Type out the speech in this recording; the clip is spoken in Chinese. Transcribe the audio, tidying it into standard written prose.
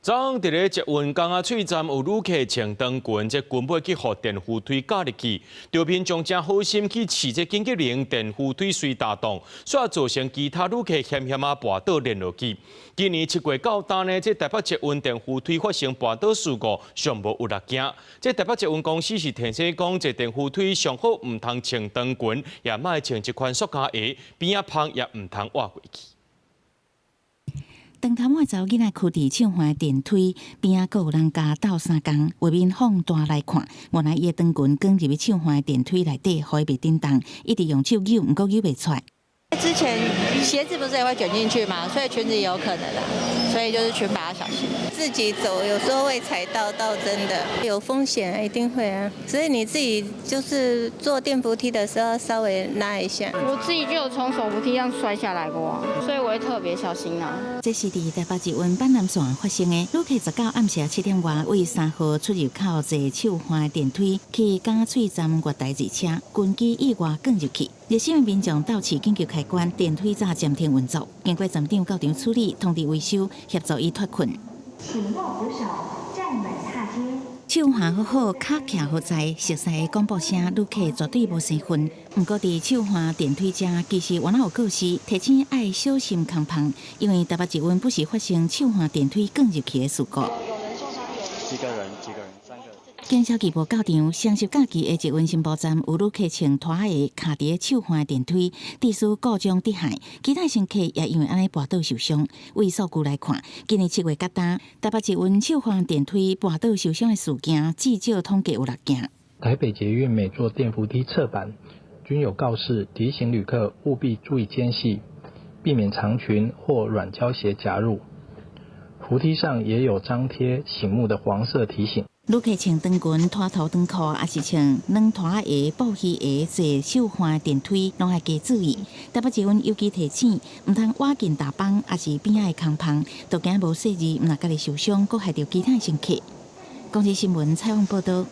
昨伫咧捷运江仔喙站有旅客穿长裙，这根本去互电扶梯夹入去，钓民众正好心去试这紧急铃，电扶梯随打动，煞造成其他旅客险险啊跋倒连落去。今年7月到今呢，这台北捷运电扶梯发生跋倒事故，尚无有落件。这台北捷运公司是提醒讲，这电扶梯上好唔通穿长裙，也莫穿一款塑胶鞋，边仔芳也唔通挖过去。 当头仔查某囡仔跍伫唱环电梯边仔，阁有人甲斗相共，外面放大来看，原来伊的长裙卷入去唱环电梯内底，互伊袂叮当，一直用手揪，毋过揪袂出来。之前鞋子不是也会卷进去嘛，所以裙子也有可能啦，所以就是裙把要小心。自己走有时候会踩到真的有风险，一定会啊。所以你自己就是坐电扶梯的时候稍微拉一下。我自己就有从手扶梯上摔下来过，所以我会特别小心啊。这是伫台北捷运板南线发生的，旅客19暗时7点外，为3号出入口坐手环电梯去港仔喙站月台二车，军机意外卷入去。 热心的民众到市紧急开关，电梯早暂停运作。经过站长到场处理，通知维修，协助伊脱困。请握扶手，站稳踏阶。手环好好，脚徛好在，熟悉的广播声，旅客绝对无生分。不过伫手环电梯遮，其实原来有告示，提醒爱小心空旁，因为台北捷运不时发生手环电梯卷入去的事故。几个人？3个。 警消局无到场，双十假期的捷运新埔站有旅客穿拖鞋卡伫手环电梯，致使故障滴害，其他乘客也因为安尼跋倒受伤。为数据来看，今年7月到今，台北捷运手环电梯跋倒受伤的事件，至少统计有6件。台北捷运每座电扶梯侧板均有告示，提醒旅客务必注意间隙，避免长裙或软胶鞋夹入。扶梯上也有张贴醒目的黄色提醒。 旅客穿长裙、拖头长裤，还是穿软拖鞋、布鞋坐手环电梯，拢要加注意。台北捷运尤其提醒，唔通挖进大帮，还是边仔的空旁，都惊无细字，唔若家己受伤，搁害到其他乘客。公司新闻采访报道。